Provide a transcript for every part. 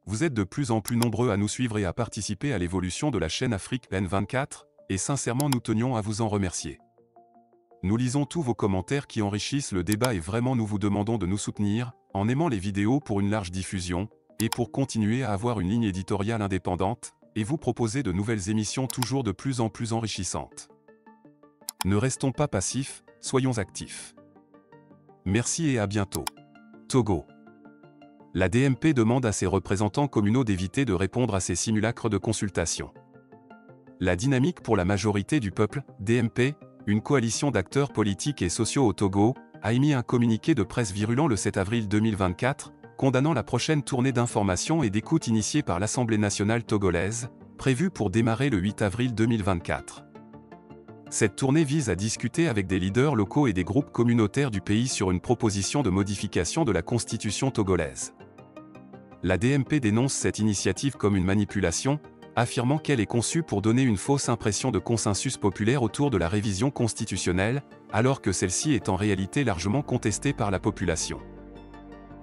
Vous êtes de plus en plus nombreux à nous suivre et à participer à l'évolution de la chaîne Afrique N24, et sincèrement nous tenions à vous en remercier. Nous lisons tous vos commentaires qui enrichissent le débat et vraiment nous vous demandons de nous soutenir, en aimant les vidéos pour une large diffusion, et pour continuer à avoir une ligne éditoriale indépendante, et vous proposer de nouvelles émissions toujours de plus en plus enrichissantes. Ne restons pas passifs, soyons actifs. Merci et à bientôt. Togo. La DMP demande à ses représentants communaux d'éviter de répondre à ces simulacres de consultation. La dynamique pour la majorité du peuple, DMP, une coalition d'acteurs politiques et sociaux au Togo, a émis un communiqué de presse virulent le 7 avril 2024, condamnant la prochaine tournée d'information et d'écoute initiée par l'Assemblée nationale togolaise, prévue pour démarrer le 8 avril 2024. Cette tournée vise à discuter avec des leaders locaux et des groupes communautaires du pays sur une proposition de modification de la constitution togolaise. La DMP dénonce cette initiative comme une manipulation, affirmant qu'elle est conçue pour donner une fausse impression de consensus populaire autour de la révision constitutionnelle, alors que celle-ci est en réalité largement contestée par la population.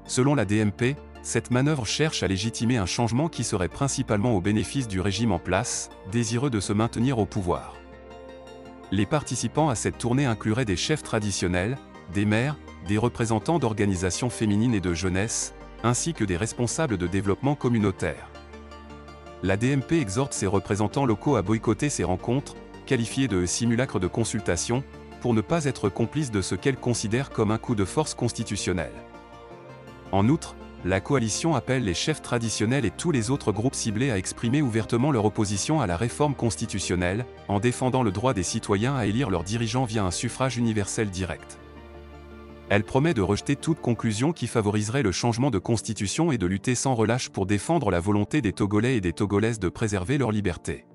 Selon la DMP, cette manœuvre cherche à légitimer un changement qui serait principalement au bénéfice du régime en place, désireux de se maintenir au pouvoir. Les participants à cette tournée incluraient des chefs traditionnels, des maires, des représentants d'organisations féminines et de jeunesse, ainsi que des responsables de développement communautaire. La DMP exhorte ses représentants locaux à boycotter ces rencontres, qualifiées de simulacres de consultation, pour ne pas être complices de ce qu'elle considère comme un coup de force constitutionnel. En outre, la coalition appelle les chefs traditionnels et tous les autres groupes ciblés à exprimer ouvertement leur opposition à la réforme constitutionnelle, en défendant le droit des citoyens à élire leurs dirigeants via un suffrage universel direct. Elle promet de rejeter toute conclusion qui favoriserait le changement de constitution et de lutter sans relâche pour défendre la volonté des Togolais et des Togolaises de préserver leur liberté.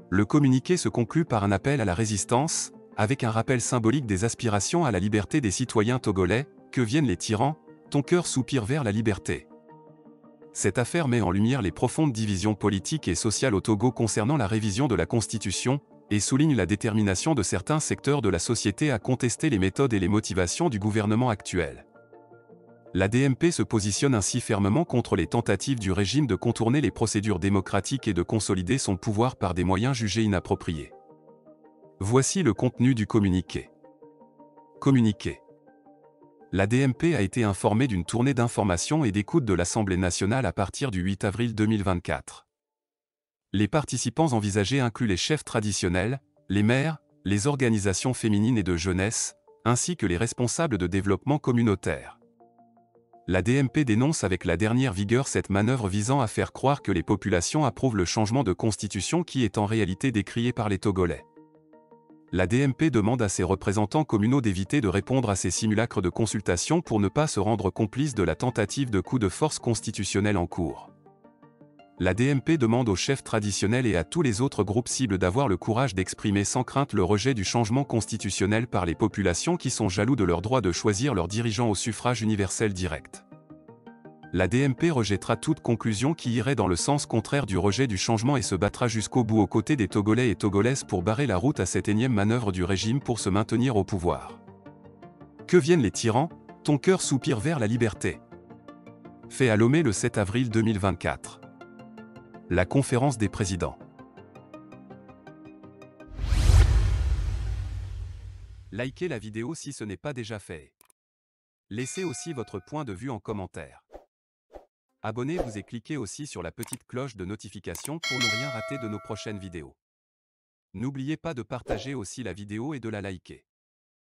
Le communiqué se conclut par un appel à la résistance, avec un rappel symbolique des aspirations à la liberté des citoyens togolais, que viennent les tyrans, ton cœur soupire vers la liberté. Cette affaire met en lumière les profondes divisions politiques et sociales au Togo concernant la révision de la Constitution, et souligne la détermination de certains secteurs de la société à contester les méthodes et les motivations du gouvernement actuel. La DMP se positionne ainsi fermement contre les tentatives du régime de contourner les procédures démocratiques et de consolider son pouvoir par des moyens jugés inappropriés. Voici le contenu du communiqué. Communiqué. La DMP a été informée d'une tournée d'information et d'écoute de l'Assemblée nationale à partir du 8 avril 2024. Les participants envisagés incluent les chefs traditionnels, les maires, les organisations féminines et de jeunesse, ainsi que les responsables de développement communautaire. La DMP dénonce avec la dernière vigueur cette manœuvre visant à faire croire que les populations approuvent le changement de constitution qui est en réalité décrié par les Togolais. La DMP demande à ses représentants communaux d'éviter de répondre à ces simulacres de consultation pour ne pas se rendre complices de la tentative de coup de force constitutionnel en cours. La DMP demande aux chefs traditionnels et à tous les autres groupes cibles d'avoir le courage d'exprimer sans crainte le rejet du changement constitutionnel par les populations qui sont jaloux de leur droit de choisir leurs dirigeants au suffrage universel direct. La DMP rejettera toute conclusion qui irait dans le sens contraire du rejet du changement et se battra jusqu'au bout aux côtés des Togolais et Togolaises pour barrer la route à cette énième manœuvre du régime pour se maintenir au pouvoir. Que viennent les tyrans, ton cœur soupire vers la liberté. Fait à Lomé le 7 avril 2024. La conférence des présidents. Likez la vidéo si ce n'est pas déjà fait. Laissez aussi votre point de vue en commentaire. Abonnez-vous et cliquez aussi sur la petite cloche de notification pour ne rien rater de nos prochaines vidéos. N'oubliez pas de partager aussi la vidéo et de la liker.